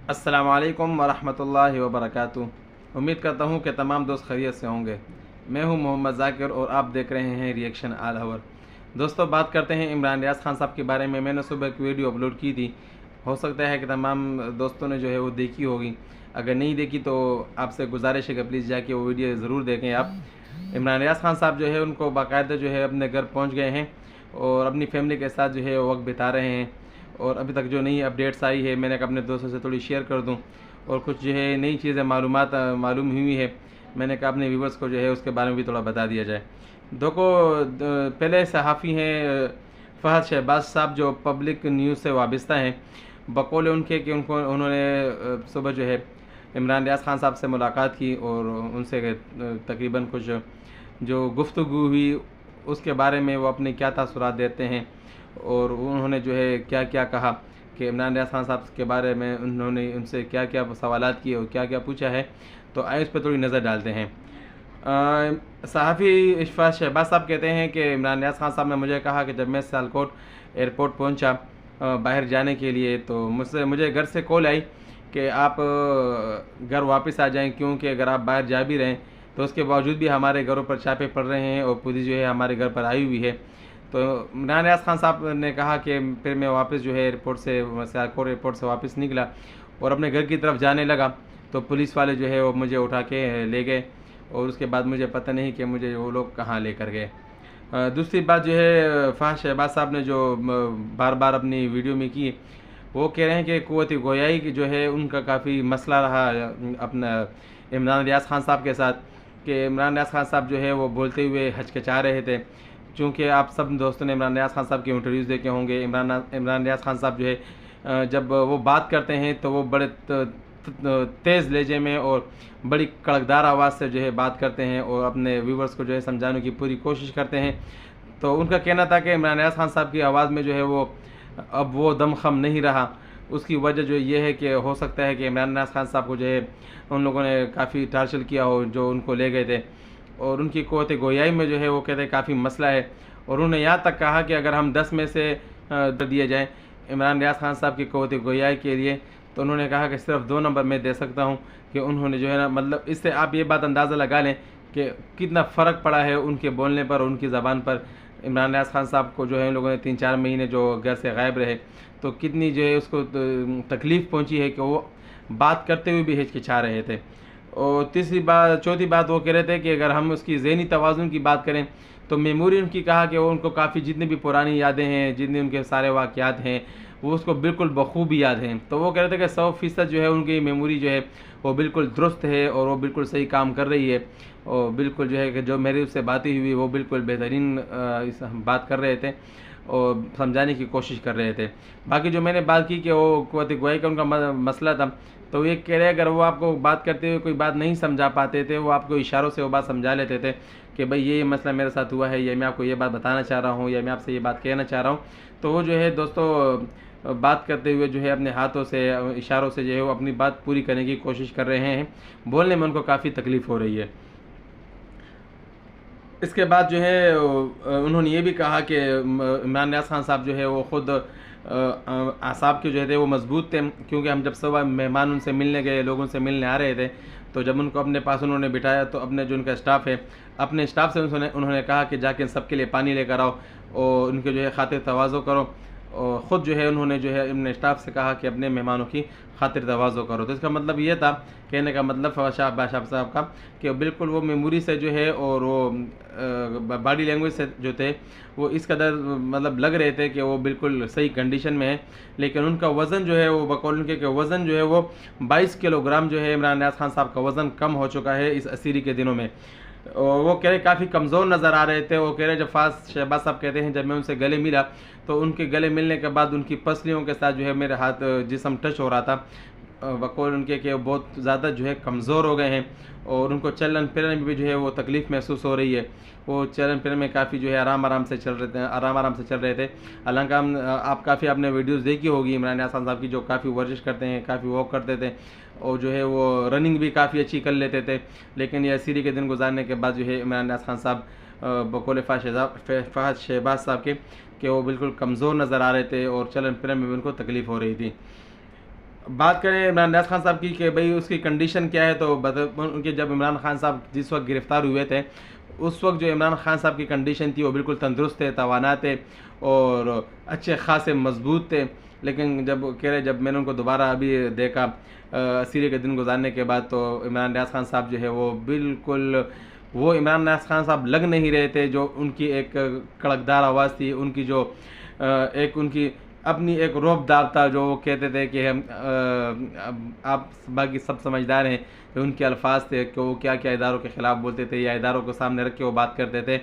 अस्सलाम वालेकुम वरहमतुल्लाहि वबरकातुहू। उम्मीद करता हूँ कि तमाम दोस्त खैरियत से होंगे। मैं हूँ मोहम्मद ज़ाकिर और आप देख रहे हैं रिएक्शन ऑल ओवर। दोस्तों, बात करते हैं इमरान रियाज खान साहब के बारे में। मैंने सुबह एक वीडियो अपलोड की थी, हो सकता है कि तमाम दोस्तों ने जो है वो देखी होगी। अगर नहीं देखी तो आपसे गुजारिश है कि प्लीज़ जाके वो वीडियो ज़रूर देखें आप। इमरान रियाज खान साहब जो है उनको बाकायदा जो है अपने घर पहुँच गए हैं और अपनी फैमिली के साथ जो है वक्त बिता रहे हैं। और अभी तक जो नई अपडेट्स आई है मैंने कहा अपने दोस्तों से थोड़ी शेयर कर दूं और कुछ जो है नई चीज़ें मालूम हुई है, मैंने कहा अपने व्यूवर्स को जो है उसके बारे में भी थोड़ा बता दिया जाए। देखो, पहले सहाफ़ी हैं फ़हद शहबाज साहब जो पब्लिक न्यूज़ से वाबस्ता हैं। बकौल उनके कि उन्होंने सुबह जो है इमरान रियाज खान साहब से मुलाकात की और उनसे तकरीबन कुछ जो गुफ्तगू हुई उसके बारे में वो अपने क्या तासुरात देते हैं और उन्होंने जो है क्या क्या कहा कि इमरान रियाज खान साहब के बारे में उन्होंने उनसे क्या क्या सवालात किए और क्या क्या पूछा है। तो आइए उस पर थोड़ी नज़र डालते हैं। सहाफ़ी इशफाक शहबाज साहब कहते हैं कि इमरान रियाज खान साहब ने मुझे कहा कि जब मैं सियालकोट एयरपोर्ट पहुंचा बाहर जाने के लिए, तो मुझे घर से कॉल आई कि आप घर वापस आ जाएं, क्योंकि अगर आप बाहर जा भी रहें तो उसके बावजूद भी हमारे घरों पर छापे पड़ रहे हैं और पुलिस जो है हमारे घर पर आई हुई है। तो इमरान रियाज खान साहब ने कहा कि फिर मैं वापस जो है एयरपोर्ट से सियालकोट एयरपोर्ट से वापस निकला और अपने घर की तरफ जाने लगा तो पुलिस वाले जो है वो मुझे उठा के ले गए और उसके बाद मुझे पता नहीं कि मुझे वो लोग कहाँ लेकर गए। दूसरी बात जो है फ़हद शहबाज साहब ने जो बार बार अपनी वीडियो में की, वो कह रहे हैं कि क़ुव्वत गोयाई की जो है उनका काफ़ी मसला रहा अपना इमरान रियाज खान साहब के साथ, कि इमरान रियाज खान साहब जो है वो बोलते हुए हचकिचा रहे थे। चूँकि आप सब दोस्तों ने इमरान रियाज खान साहब के इंटरव्यूज़ देखे होंगे। इमरान रियाज खान साहब जो है जब वो बात करते हैं तो वो बड़े तेज़ लहजे में और बड़ी कड़कदार आवाज़ से जो है बात करते हैं और अपने व्यूवर्स को जो है समझाने की पूरी कोशिश करते हैं। तो उनका कहना था कि इमरान रियाज खान साहब की आवाज़ में जो है वो अब वो दमख़म नहीं रहा। उसकी वजह जो ये है कि हो सकता है कि इमरान रियाज खान साहब को जो है उन लोगों ने काफ़ी टार्चर किया हो जो उनको ले गए थे और उनकी क़ुव्वत गोयाई में जो है वो कहते हैं काफ़ी मसला है। और उन्होंने यहाँ तक कहा कि अगर हम 10 में से दिए जाएँ इमरान रियाज खान साहब की क़ुव्वत गोयाई के लिए, तो उन्होंने कहा कि सिर्फ 2 नंबर मैं दे सकता हूँ कि उन्होंने जो है ना, मतलब इससे आप ये बात अंदाज़ा लगा लें कि कितना फ़र्क पड़ा है उनके बोलने पर और उनकी ज़बान पर। इमरान रियाज खान साहब को जो है उन लोगों ने 3-4 महीने जो घर से गायब रहे तो कितनी जो है उसको तकलीफ़ पहुँची है कि वो बात करते हुए भी हिचकिचा रहे थे। और चौथी बात वो कह रहे थे कि अगर हम उसकी ज़हनी तवाज़ुन की बात करें तो मेमोरी उनकी कहा कि वो उनको काफ़ी जितनी भी पुरानी यादें हैं, जितने उनके सारे वाक़यात हैं, वो उसको बिल्कुल बखूबी याद हैं। तो वो कह रहे थे कि 100% जो है उनकी मेमोरी जो है वो बिल्कुल दुरुस्त है और वो बिल्कुल सही काम कर रही है और बिल्कुल जो है कि जो मेरी उससे बातें हुई वो बिल्कुल बेहतरीन बात कर रहे थे और समझाने की कोशिश कर रहे थे। बाकी जो मैंने बात की कि वो क़ुव्वत गोयाई का उनका मसला था, तो ये कह रहे अगर वो आपको बात करते हुए कोई बात नहीं समझा पाते थे, वो आपको इशारों से वो बात समझा लेते थे कि भाई ये मसला मेरे साथ हुआ है, या मैं आपको ये बात बताना चाह रहा हूँ, या मैं आपसे ये बात कहना चाह रहा हूँ। तो वो जो है दोस्तों बात करते हुए जो है अपने हाथों से इशारों से जो है वो अपनी बात पूरी करने की कोशिश कर रहे हैं। बोलने में उनको काफ़ी तकलीफ़ हो रही है। इसके बाद जो है उन्होंने ये भी कहा कि इमरान रियाज खान साहब जो है वो ख़ुद आसाब के जो थे वो मजबूत थे, क्योंकि हम जब सुबह मेहमान उनसे मिलने गए, लोग उनसे मिलने आ रहे थे, तो जब उनको अपने पास उन्होंने बिठाया तो अपने जो उनका स्टाफ़ है, अपने स्टाफ से उन्होंने कहा कि जाके सबके लिए पानी लेकर आओ और उनके जो है खातिर तवाज़ो करो। और ख़ुद जो है उन्होंने जो है अपने स्टाफ से कहा कि अपने मेहमानों की खातिर तवाज़ो करो। तो इसका मतलब ये था, कहने का मतलब शहबाज साहब का, कि बिल्कुल वो मेमोरी से जो है और वो बॉडी लैंग्वेज से जो थे वो इस कदर मतलब लग रहे थे कि वो बिल्कुल सही कंडीशन में है। लेकिन उनका वज़न जो है वो बकौल उनके वज़न जो है वो 22 किलोग्राम जो है इमरान रियाज खान साहब का वज़न कम हो चुका है इस असीरी के दिनों में। और वो कह रहे काफ़ी कमज़ोर नज़र आ रहे थे। वो कह रहे जब फ़हद शहबाज साहब कहते हैं जब मैं उनसे गले मिला तो उनके गले मिलने के बाद उनकी पसलियों के साथ जो है मेरे हाथ जिस्म टच हो रहा था। बकौल उनके कि बहुत ज़्यादा जो है कमज़ोर हो गए हैं और उनको चलन फिरने में भी जो है वो तकलीफ़ महसूस हो रही है। वो चलन फिरने में काफ़ी जो है आराम से चल रहे थे। हालांकि आप काफ़ी आपने वीडियोस देखी होगी इमरान रियाज खान साहब की, जो काफ़ी वर्जिश करते हैं, काफ़ी वॉक करते थे और जो है वो रनिंग भी काफ़ी अच्छी कर लेते थे। लेकिन ये असीरी के दिन गुजारने के बाद जो है इमरान रियाज खान साहब बकौल फ़हद शहबाज साहब के कि वो बिल्कुल कमज़ोर नज़र आ रहे थे और चलन फिरन में भी उनको तकलीफ़ हो रही थी। बात करें इमरान नियाज़ खान साहब की कि भाई उसकी कंडीशन क्या है, तो उनके जब इमरान खान साहब जिस वक्त गिरफ़्तार हुए थे उस वक्त जो इमरान खान साहब की कंडीशन थी वो बिल्कुल तंदुरुस्त थे, तवाना थे और अच्छे खासे मजबूत थे। लेकिन जब मैंने उनको दोबारा अभी देखा सीरिया के दिन गुजारने के बाद, तो इमरान नियाज़ खान साहब जो है वो बिल्कुल वो इमरान नियाज़ खान साहब लग नहीं रहे थे। जो उनकी एक कड़कदार आवाज़ थी, उनकी जो एक उनकी अपनी एक रौब-दाब था, जो वो कहते थे कि हम आप बाकी सब समझदार हैं, कि उनके अल्फाज थे कि वो क्या क्या इदारों के ख़िलाफ़ बोलते थे या इदारों को सामने रख के वो बात करते थे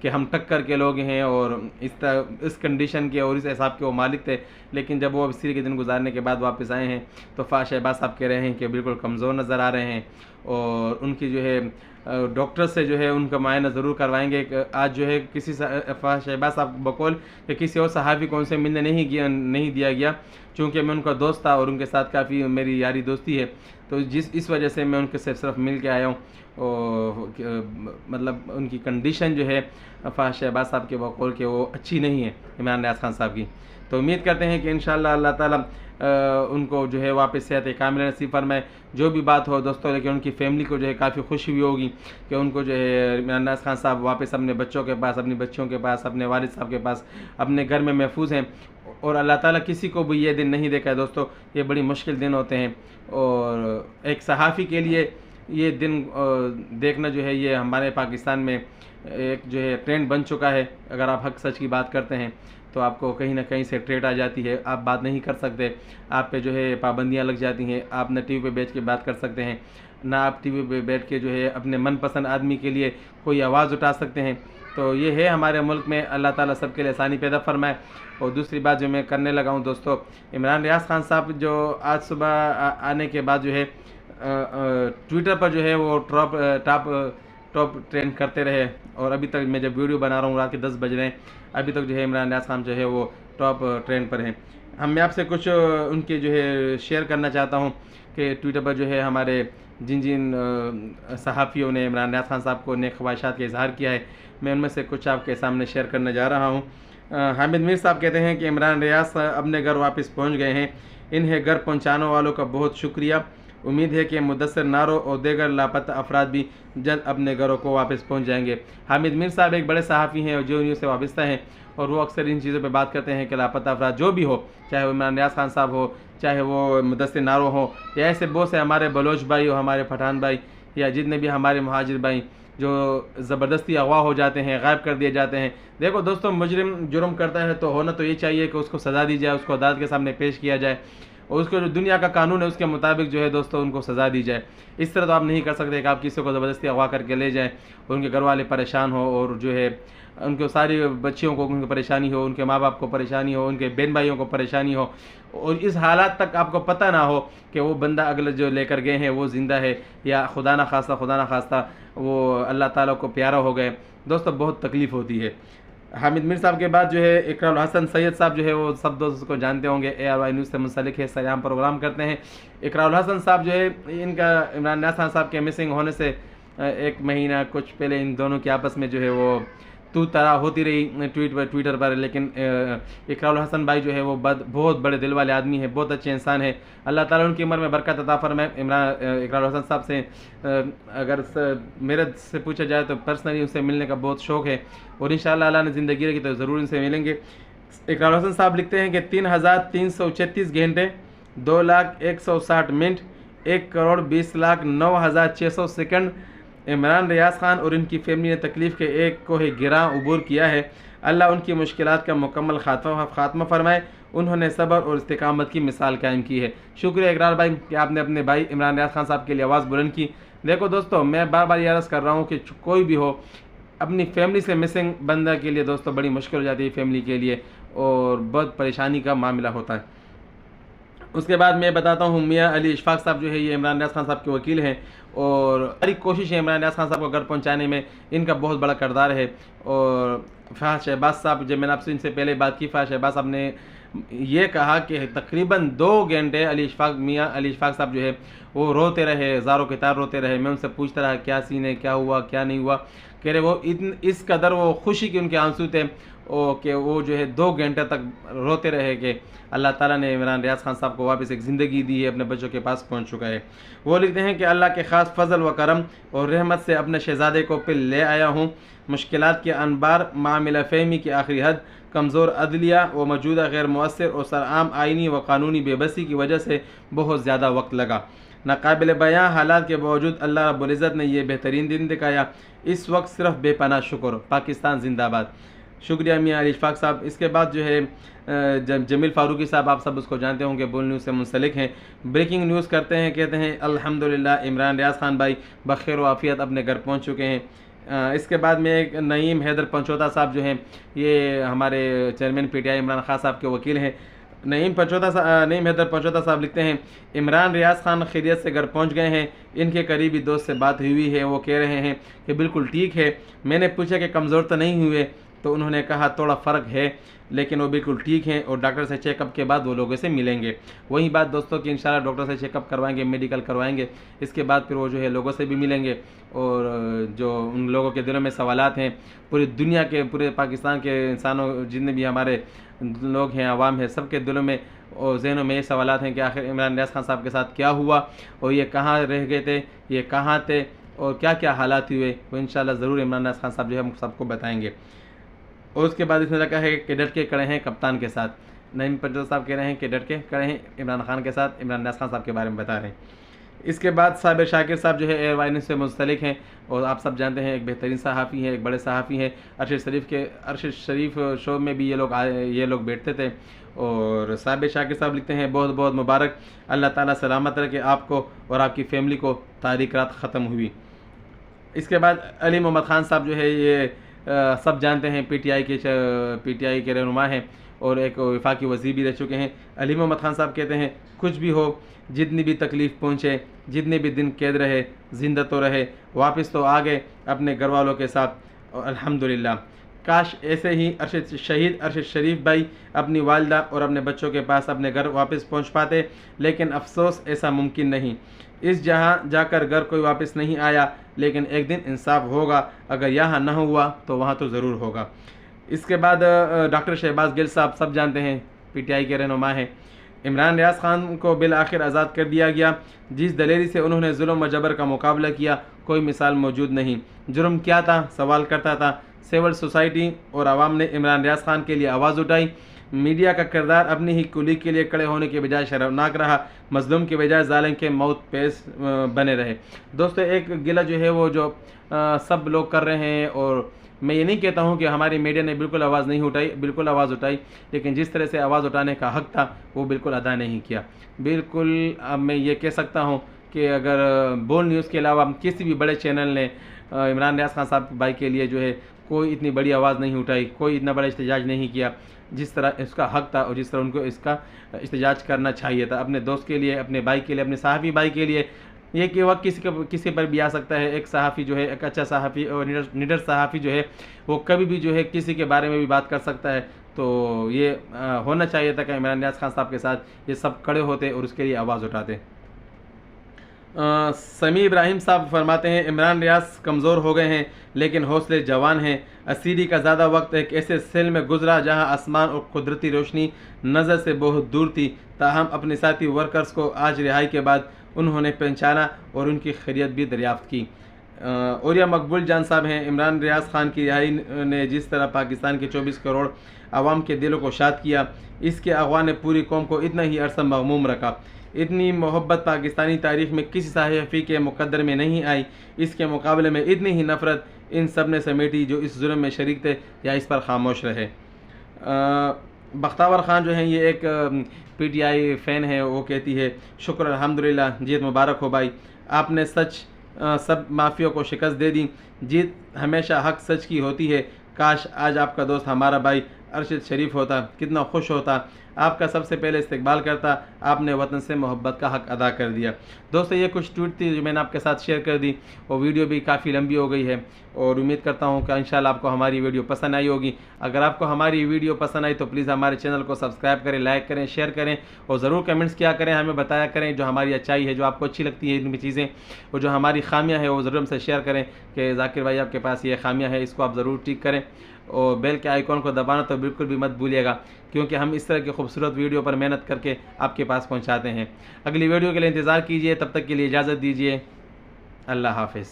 कि हम टक्कर के लोग हैं और इस कंडीशन के और इस हिसाब के वो मालिक थे। लेकिन जब वो अब सीरिया के दिन गुजारने के बाद वापस आए हैं तो शहबाज साहब कह रहे हैं कि बिल्कुल कमज़ोर नज़र आ रहे हैं और उनकी जो है डॉक्टर से जो है उनका मुआयना ज़रूर करवाएंगे। आज जो है किसी शहबाज साहब बकौल कि किसी और सहाफ़ी को उनसे मिलने नहीं दिया गया, चूँकि मैं उनका दोस्त था और उनके साथ काफ़ी मेरी यारी दोस्ती है, तो इस वजह से मैं उनके से सिर्फ मिल के आया हूँ। और मतलब उनकी कंडीशन जो है शहबाज साहब के बकौल के वो अच्छी नहीं है इमरान नियाज़ खान साहब की। तो उम्मीद करते हैं कि इंशाअल्लाह अल्लाह ताला उनको जो है वापस सेहत कामिल नसीब फरमाए। जो भी बात हो दोस्तों, लेकिन उनकी फ़ैमिली को जो है काफ़ी खुशी भी होगी कि उनको जो है इमरान नियाज़ खान साहब वापस अपने बच्चों के पास, अपनी बच्चियों के पास, अपने वालिद साहब के पास, अपने घर में महफूज हैं। और अल्लाह ताला किसी को भी ये दिन नहीं देखा है दोस्तों, ये बड़ी मुश्किल दिन होते हैं और एक सहाफ़ी के लिए ये दिन देखना जो है ये हमारे पाकिस्तान में एक जो है ट्रेंड बन चुका है। अगर आप हक सच की बात करते हैं तो आपको कहीं ना कहीं से ट्रेट आ जाती है, आप बात नहीं कर सकते, आप पे जो है पाबंदियां लग जाती हैं। आप न टीवी पे बैठ के बात कर सकते हैं, ना आप टीवी पे बैठ के जो है अपने मनपसंद आदमी के लिए कोई आवाज़ उठा सकते हैं। तो ये है हमारे मुल्क में, अल्लाह ताला सबके लिए आसानी पैदा फरमाए। और दूसरी बात जो मैं करने लगा हूँ दोस्तों, इमरान नियाज़ खान साहब जो आज सुबह आने के बाद जो है ट्विटर पर जो है वो टॉप ट्रेंड करते रहे और अभी तक मैं जब वीडियो बना रहा हूँ रात के 10 बज रहे हैं, अभी तक जो है इमरान नियाज़ खान जो है वो टॉप ट्रेंड पर हैं। मैं आपसे कुछ उनके जो है शेयर करना चाहता हूँ कि ट्विटर पर जो है हमारे जिन सहाफ़ियों ने इमरान नियाज़ खान साहब को नेक ख्वाहिशात का इजहार किया है, मैं उनमें से कुछ आपके सामने शेयर करने जा रहा हूँ। हामिद मीर साहब कहते हैं कि इमरान नियाज़ अपने घर वापस पहुँच गए हैं, इन्हें घर पहुँचाने वालों का बहुत शुक्रिया। उम्मीद है कि मुदस्सिर नारो और दीगर लापता अफराद भी जल्द अपने घरों को वापस पहुंच जाएंगे। हामिद मीर साहब एक बड़े सहाफ़ी हैं और जो न्यूज़ से वाबस्ता हैं और वो अक्सर इन चीज़ों पे बात करते हैं कि लापता अफराद जो भी हो, चाहे वो इमरान नियाज़ खान साहब हो, चाहे वो मुदस्सिर नारो हो, या ऐसे बहुत से हमारे बलोच भाई हो, हमारे पठान भाई, या जितने भी हमारे महाजिर भाई जो ज़बरदस्ती अगवा हो जाते हैं, गायब कर दिए जाते हैं। देखो दोस्तों, मुजरिम जुर्म करता है तो होना तो ये चाहिए कि उसको सज़ा दी जाए, उसको अदालत के सामने पेश किया जाए और उसको जो दुनिया का कानून है उसके मुताबिक जो है दोस्तों उनको सज़ा दी जाए। इस तरह तो आप नहीं कर सकते कि आप किसी को ज़बरदस्ती अगवा करके ले जाएं और उनके घर वाले परेशान हो और जो है उनको सारी बच्चियों को उनको परेशानी हो, उनके माँ बाप को परेशानी हो, उनके बहन भाइयों को परेशानी हो और इस हालात तक आपको पता ना हो कि वो बंदा अगले जो लेकर गए हैं वो ज़िंदा है या खुदा ना खास्ता वो अल्लाह ताला को प्यारा हो गए। दोस्तों बहुत तकलीफ़ होती है। हामिद मीर साहब के बाद जो है इकरारुल हसन सैयद साहब जो है वो सब दोस्त को जानते होंगे, ARY न्यूज़ से मुंसलिक है, सयाम प्रोग्राम करते हैं। इकरारुल हसन साहब जो है इनका इमरान नियाज़ खान साहब के मिसिंग होने से 1 महीना कुछ पहले इन दोनों की आपस में जो है वो तू तरा होती रही ट्विटर पर। लेकिन इकरारुल हसन भाई जो है वो बहुत बड़े दिल वाले आदमी है, बहुत अच्छे इंसान है। अल्लाह ताला उनकी उम्र में बरकत अता फरमाए। इकरारुल हसन साहब से अगर मेरे से पूछा जाए तो पर्सनली उनसे मिलने का बहुत शौक़ है और इंशाअल्लाह अल्लाह ने ज़िंदगी रखी तो ज़रूर इनसे मिलेंगे। इकरारुल हसन साहब लिखते हैं कि 3,336 घंटे, 2,01,60 मिनट, 1,20,09,600 सेकंड इमरान नियाज़ खान और इनकी फैमिली ने तकलीफ़ के एक कोह गिरां उबूर किया है। अल्लाह उनकी मुश्किलात का मुकम्मल खात्मा फरमाए। उन्होंने सब्र और इस्तिकामत की मिसाल कायम की है। शुक्रिया इकरार भाई कि आपने अपने भाई इमरान नियाज़ खान साहब के लिए आवाज़ बुलंद की। देखो दोस्तों, मैं बार बार ये अर्ज़ कर रहा हूँ कि कोई भी हो अपनी फैमिली से मिसिंग बंदा के लिए दोस्तों बड़ी मुश्किल हो जाती है फैमिली के लिए और बहुत परेशानी का मामला होता है। उसके बाद मैं बताता हूँ मियाँ अली इशफाक साहब जो है ये इमरान नियाज़ खान साहब के वकील हैं और हमारी कोशिश है इमरान नियाज़ खान साहब को घर पहुँचाने में इनका बहुत बड़ा किरदार है। और फहद शहबाज साहब, जब मैंने आपसे इनसे पहले बात की, फहद शहबाज साहब ने ये कहा कि तकरीबन 2 घंटे मियाँ अली इशफाक साहब जो है वो रोते रहे, ज़ारों के तार रोते रहे। मैं उनसे पूछता रहा क्या सीन है, क्या हुआ क्या नहीं हुआ। कह रहे वो इस कदर वो खुशी के उनके आंसू थे कि वो जो है 2 घंटे तक रोते रहे कि अल्लाह ताला ने इमरान रियाज खान साहब को वापस एक ज़िंदगी दी है, अपने बच्चों के पास पहुंच चुका है। वो लिखते हैं कि अल्लाह के ख़ास फ़ज़ल व करम और रहमत से अपने शहज़ादे को फिर ले आया हूँ। मुश्किलात के अनबार, मामिला फ़हमी की आखिरी हद, कमज़ोर अदलिया व मौजूदा गैर मुअस्सिर और सरआम आइनी व कानूनी बेबसी की वजह से बहुत ज़्यादा वक्त लगा। नाकाबिल बयां हालात के बावजूद अल्लाह रब्बुल इज़्ज़त ने यह बेहतरीन दिन दिखाया। इस वक्त सिर्फ बेपनाह शुक्र, पाकिस्तान जिंदाबाद। शुक्रिया मियाँ अली इशफाक साहब। इसके बाद जो है जमील फ़ारूकी साहब, आप सब उसको जानते होंगे, बोल न्यूज़ से मुंसलिक हैं। ब्रेकिंग न्यूज़ करते हैं, कहते हैं अल्हम्दुलिल्लाह इमरान रियाज खान भाई बखैर आफ़ियत अपने घर पहुँच चुके हैं। इसके बाद में एक नईम हैदर पंचोता साहब जो हैं, ये हमारे चेयरमैन PTI इमरान खान साहब के वकील हैं। नईम हैदर पंचोता साहब लिखते हैं इमरान रियाज खान खैरियत से घर पहुंच गए हैं। इनके करीबी दोस्त से बात हुई है, वो कह रहे हैं कि बिल्कुल ठीक है। मैंने पूछा कि कमज़ोर तो नहीं हुए, तो उन्होंने कहा थोड़ा फ़र्क है, लेकिन वो बिल्कुल ठीक हैं और डॉक्टर से चेकअप के बाद वो लोगों से मिलेंगे। वही बात दोस्तों कि इंशाल्लाह डॉक्टर से चेकअप करवाएंगे, मेडिकल करवाएंगे, इसके बाद फिर वो जो है लोगों से भी मिलेंगे और जो उन लोगों के दिलों में सवालात हैं, पूरी दुनिया के, पूरे पाकिस्तान के इंसानों, जितने भी हमारे लोग हैं, आवाम है, सबके दिलों में और जहनों में ये सवालात हैं कि आखिर इमरान रियाज खान साहब के साथ क्या हुआ और ये कहाँ रह गए थे, ये कहाँ थे और क्या क्या हालात हुए, वो इंशाल्लाह ज़रूर इमरान रियाज खान साहब जो है हम सबको बताएंगे। और उसके बाद इसमें रखा है कि डट के खड़े हैं कप्तान के साथ। नईम पंचोता साहब कह रहे हैं कि डट के खड़े हैं इमरान खान के साथ, इमरान रियाज खान साहब के बारे में बता रहे हैं। इसके बाद साबिर शाकिर साहब जो है एयरवाइनिंग से मुंसलिक हैं और आप सब जानते हैं एक बेहतरीन सहाफ़ी हैं, एक बड़े सहाफ़ी हैं। अरशद शरीफ शो में भी ये लोग बैठते थे। और साबिर शाकिर साहब लिखते हैं बहुत बहुत मुबारक, अल्लाह ताला सलामत रखे आपको और आपकी फ़ैमिली को, तारीख़ रात ख़त्म हुई। इसके बाद अली मोहम्मद ख़ान साहब जो है ये सब जानते हैं PTI के रहनुमा हैं और एक वफाकी वज़ीर भी रह चुके हैं। अली मोहम्मद ख़ान साहब कहते हैं कुछ भी हो, जितनी भी तकलीफ़ पहुँचे, जितने भी दिन कैद रहे, ज़िंदा तो रहे, वापस तो आ गए अपने घर वालों के साथ और अल्हम्दुलिल्लाह। काश ऐसे ही शहीद अरशद शरीफ भाई अपनी वालिदा और अपने बच्चों के पास अपने घर वापस पहुंच पाते, लेकिन अफसोस ऐसा मुमकिन नहीं। इस जहां जाकर घर कोई वापस नहीं आया, लेकिन एक दिन इंसाफ होगा। अगर यहाँ न हुआ तो वहाँ तो ज़रूर होगा। इसके बाद डॉक्टर शहबाज गिल साहब सब जानते हैं, PTI के रहनुमा हैं। इमरान रियाज खान को बिल आखिर आज़ाद कर दिया गया। जिस दलेरी से उन्होंने जुल्म व जबर का मुकाबला किया, कोई मिसाल मौजूद नहीं। जुर्म क्या था, सवाल करता था। सिविल सोसाइटी और आवाम ने इमरान रियाज खान के लिए आवाज़ उठाई। मीडिया का किरदार अपनी ही कुली के लिए खड़े होने के बजाय शर्मनाक रहा। मजलूम के बजाय जालिम के मौत पेश बने रहे। दोस्तों एक गिला जो है वो जो सब लोग कर रहे हैं, और मैं ये नहीं कहता हूँ कि हमारी मीडिया ने बिल्कुल आवाज़ नहीं उठाई, बिल्कुल आवाज़ उठाई, लेकिन जिस तरह से आवाज़ उठाने का हक़ था वो बिल्कुल अदा नहीं किया। बिल्कुल अब मैं ये कह सकता हूँ कि अगर बोल न्यूज़ के अलावा किसी भी बड़े चैनल ने इमरान रियाज खान साहब भाई के लिए जो है कोई इतनी बड़ी आवाज़ नहीं उठाई, कोई इतना बड़ा एहतजाज नहीं किया जिस तरह इसका हक़ था और जिस तरह उनको इसका एहतजाज करना चाहिए था। अपने दोस्त के लिए, अपने भाई के लिए, अपने सहाफ़ी भाई के लिए। ये कि वक्त किसी पर भी आ सकता है। एक सहाफ़ी जो है, एक अच्छा सहाफ़ी और निडर सहाफ़ी जो है, वो कभी भी जो है किसी के बारे में भी बात कर सकता है। तो ये होना चाहिए था कि इमरान रियाज खान साहब के साथ ये सब खड़े होते और उसके लिए आवाज़ उठाते। समी इब्राहिम साहब फरमाते हैं इमरान रियाज कमज़ोर हो गए हैं, लेकिन हौसले जवान हैं। असीरी का ज़्यादा वक्त एक ऐसे सेल में गुजरा जहां आसमान और कुदरती रोशनी नज़र से बहुत दूर थी, ताहम अपने साथी वर्कर्स को आज रिहाई के बाद उन्होंने पहचाना और उनकी खैरियत भी दरियाफ़्त की। और यह मकबूल जान साहब हैं, इमरान रियाज खान की रिहाई ने जिस तरह पाकिस्तान के 24 करोड़ आवाम के दिलों को शाद किया, इसके अगवा ने पूरी कौम को इतना ही अरसा मगमूम रखा। इतनी मोहब्बत पाकिस्तानी तारीख़ में किसी सहाफ़ी के मुकद्दर में नहीं आई। इसके मुकाबले में इतनी ही नफ़रत इन सब ने समेटी जो इस जुर्म में शरीक थे या इस पर खामोश रहे। बख्तावर ख़ान जो हैं ये एक PTI फ़ैन है, वो कहती है शुक्र अल्हम्दुलिल्लाह, जीत मुबारक हो भाई, आपने सब माफियों को शिकस्त दे दी। जीत हमेशा हक सच की होती है। काश आज आपका दोस्त हमारा भाई अरशद शरीफ होता, कितना खुश होता, आपका सबसे पहले इस्तकबाल करता। आपने वतन से मोहब्बत का हक़ अदा कर दिया। दोस्तों ये कुछ ट्वीट थी जो मैंने आपके साथ शेयर कर दी, और वीडियो भी काफ़ी लंबी हो गई है, और उम्मीद करता हूँ कि इंशाल्लाह आपको हमारी वीडियो पसंद आई होगी। अगर आपको हमारी वीडियो पसंद आई तो प्लीज़ हमारे चैनल को सब्सक्राइब करें, लाइक करें, शेयर करें, और ज़रूर कमेंट्स किया करें, हमें बताया करें जो हमारी अच्छाई है, जो आपको अच्छी लगती है इनमें चीज़ें, और जो हमारी खामियाँ हैं वो ज़रूर हमसे शेयर करें कि जाकिर भाई आपके पास ये खामियाँ है, इसको आप ज़रूर ठीक करें। और बेल के आइकॉन को दबाना तो बिल्कुल भी मत भूलिएगा, क्योंकि हम इस तरह की खूबसूरत वीडियो पर मेहनत करके आपके पास पहुंचाते हैं। अगली वीडियो के लिए इंतज़ार कीजिए, तब तक के लिए इजाज़त दीजिए। अल्लाह हाफ़िज़।